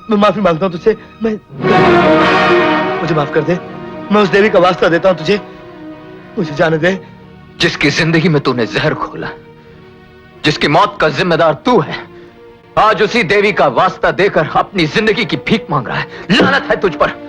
मैं माफी मांगता हूँ तुझसे। मुझे माफ कर दे। मैं उस देवी का वास्ता देता हूँ तुझे, मुझे जाने दे। जिसकी जिंदगी में तूने जहर घोला, जिसकी मौत का जिम्मेदार तू है, आज उसी देवी का वास्ता देकर अपनी जिंदगी की भीख मांग रहा है। लानत है तुझ पर।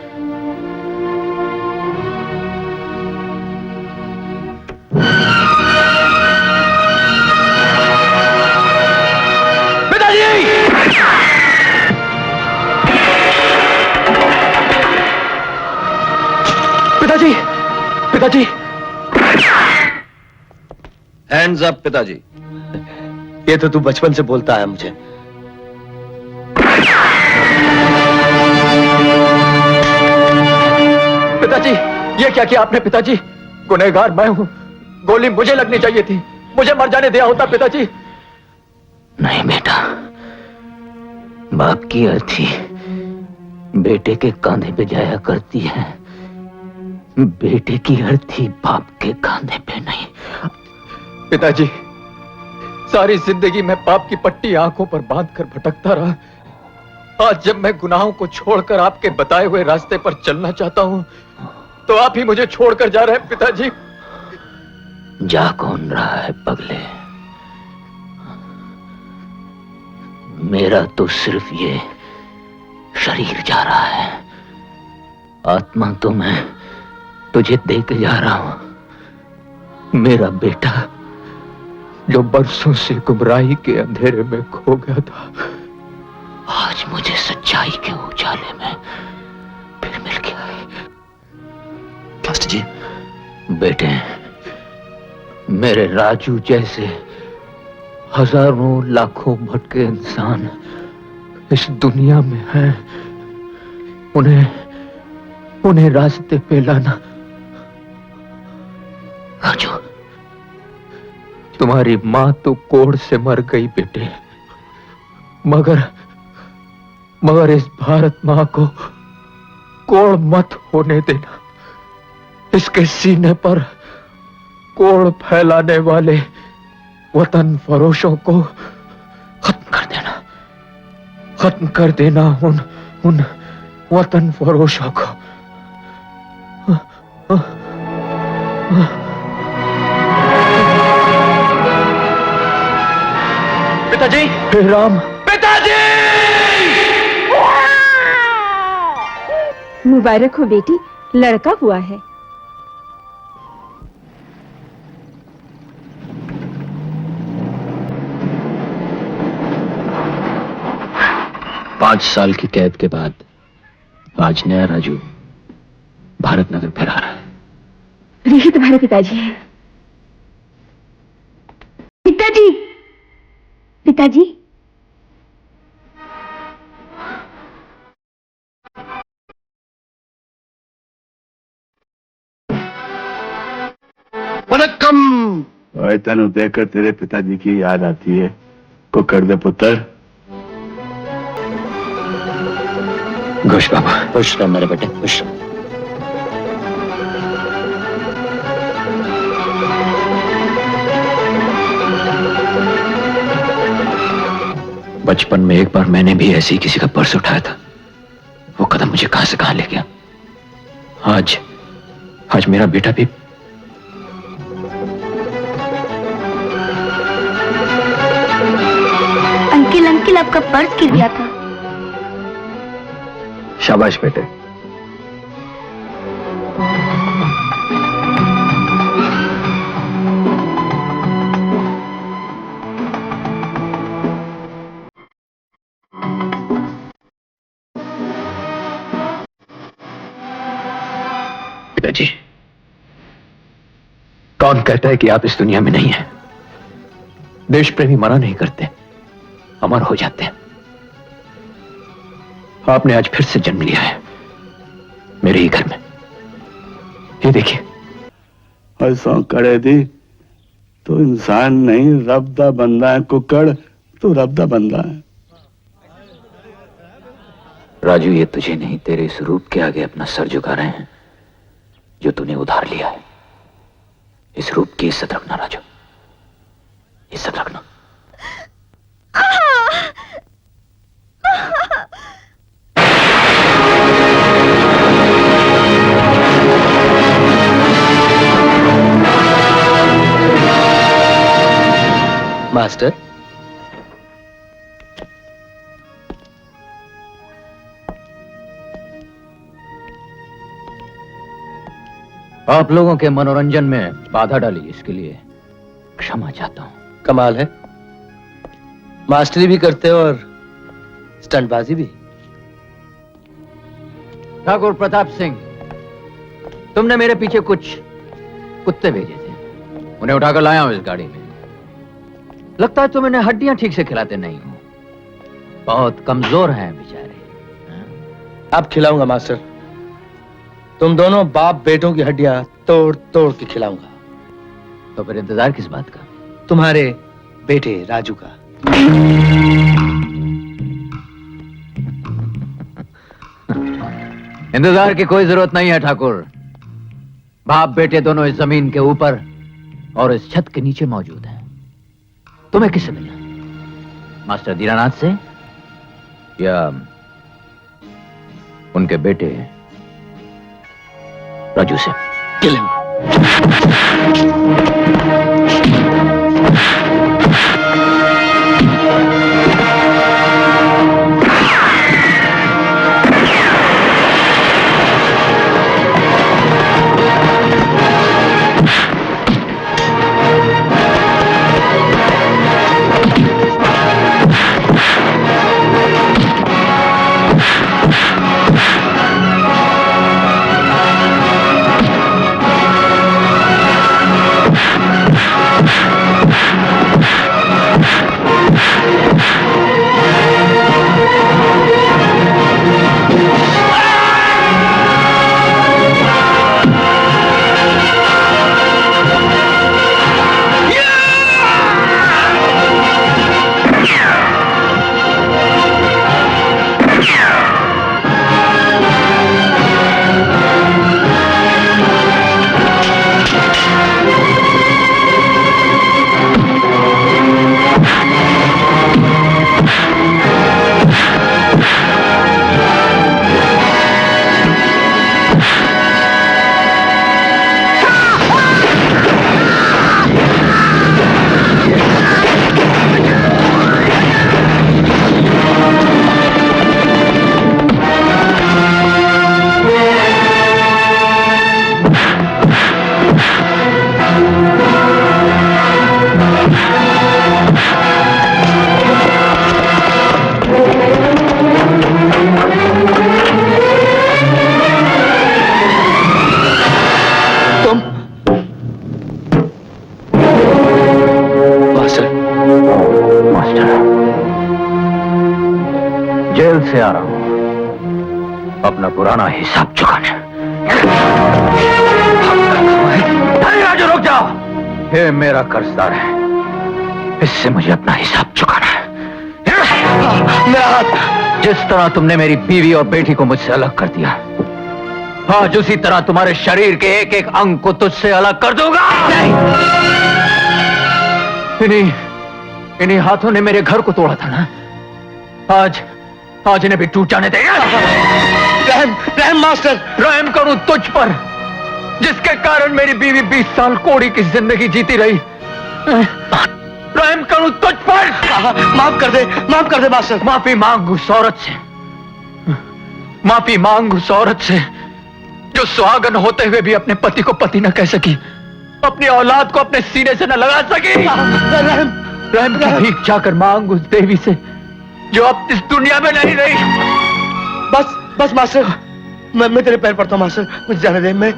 पिताजी, पिताजी, हैंड्स अप पिताजी। ये तो तू बचपन से बोलता है मुझे। पिताजी, ये क्या किया आपने पिताजी? गुनहगार मैं हूं, गोली मुझे लगनी चाहिए थी, मुझे मर जाने दिया होता पिताजी। नहीं बेटा, बाप की अर्थी बेटे के कांधे पे जाया करती है, बेटे की अर्थी बाप के कांधे पे नहीं। पिताजी, सारी जिंदगी मैं पाप की पट्टी आंखों पर बांधकर भटकता रहा। आज जब मैं गुनाहों को छोड़कर आपके बताए हुए रास्ते पर चलना चाहता हूं, तो आप ही मुझे छोड़कर जा रहे हैं पिताजी। जा कौन रहा है पगले? मेरा तो सिर्फ ये शरीर जा रहा है, आत्मा तो मैं तुझे दे के जा रहा हूं। मेरा बेटा जो बरसों से गुमराही के अंधेरे में खो गया था, आज मुझे सच्चाई के उजाले में फिर मिल गया है। मास्टर जी, बेटे, मेरे राजू जैसे हजारों लाखों भटके इंसान इस दुनिया में हैं। उन्हें रास्ते पे लाना। राजू, तुम्हारी मां तो कोढ़ से मर गई बेटे, मगर इस भारत मां को कोढ़ मत होने देना। इसके सीने पर कोढ़ फैलाने वाले वतन फरोशों को खत्म कर देना, खत्म कर देना उन वतन फरोशों को। पिताजी, राम, पिताजी! मुबारक हो बेटी, लड़का हुआ है। पांच साल की कैद के बाद आज नया राजू भारत नगर फिर आ रहा है। यही तुम्हारे पिताजी हैं। पिताजी, पिताजी, वनक्कम। तेन देखकर तेरे पिताजी की याद आती है। को कर दे पुत्र। खुश बाबा, खुश रहो मेरे बेटे, खुश रहो। बचपन में एक बार मैंने भी ऐसे ही किसी का पर्स उठाया था। वो कदम मुझे कहां से कहां ले गया। आज मेरा बेटा भी अंकिल आपका पर्स गिर गया था। शाबाश बेटे। पिताजी, कौन कहता है कि आप इस दुनिया में नहीं हैं? देश प्रेमी मरा नहीं करते, अमर हो जाते हैं। आपने आज फिर से जन्म लिया है मेरे ही घर में। ये देखिए। ऐसा करे दी तो इंसान नहीं, रब दा बंदा है। कुकड़, तू रब दा बंदा है। राजू, ये तुझे नहीं, तेरे इस रूप के आगे अपना सर झुका रहे हैं जो तूने उधार लिया है। इस रूप की इज्जत रखना राजू, इज्जत रखना। मास्टर, आप लोगों के मनोरंजन में बाधा डाली, इसके लिए क्षमा चाहता हूं। कमाल है, मास्टरी भी करते हो और स्टंटबाजी भी। ठाकुर प्रताप सिंह, तुमने मेरे पीछे कुछ कुत्ते भेजे थे, उन्हें उठाकर लाया हूं इस गाड़ी में। लगता है तुम इन्हें हड्डियां ठीक से खिलाते नहीं हो, बहुत कमजोर हैं बेचारे। अब खिलाऊंगा मास्टर, तुम दोनों बाप बेटों की हड्डियां तोड़ तोड़ के खिलाऊंगा। तो फिर इंतजार किस बात का? तुम्हारे बेटे राजू का। इंतजार की कोई जरूरत नहीं है ठाकुर। बाप बेटे दोनों इस जमीन के ऊपर और इस छत के नीचे मौजूद हैं। तुम्हें किससे मिलना? मास्टर दीनानाथ से या उनके बेटे राजू से? Kill him. जेल से आ रहा हूं अपना पुराना हिसाब चुकाने। नहीं राजू, रुक जाओ। ये मेरा कर्जदार है, इससे मुझे अपना हिसाब चुकाना है। मेरा हाथ। जिस तरह तुमने मेरी बीवी और बेटी को मुझसे अलग कर दिया, आज उसी तरह तुम्हारे शरीर के एक एक अंग को तुझसे अलग कर दूंगा। इन्हीं हाथों ने मेरे घर को तोड़ा था ना, आज इन्हें भी टूट जाने देगा। रहम मास्टर। रहम करूं तुझ पर, जिसके कारण मेरी बीवी 20 साल कोड़ी की जिंदगी जीती रही। रहम करूं तुझ पर। माफ कर दे मास्टर। माफी मांग उस औरत से, माफी मांग उस औरत से जो सुहागन होते हुए भी अपने पति को पति न कह सकी, अपनी औलाद को अपने सीने से न लगा सकी। रहम की भीख जाकर मांग उस देवी से जो अब इस दुनिया में नहीं रही। बस मास्टर, मैं तेरे पैर पड़ता हूं मास्टर, मुझे जाने दे। मैं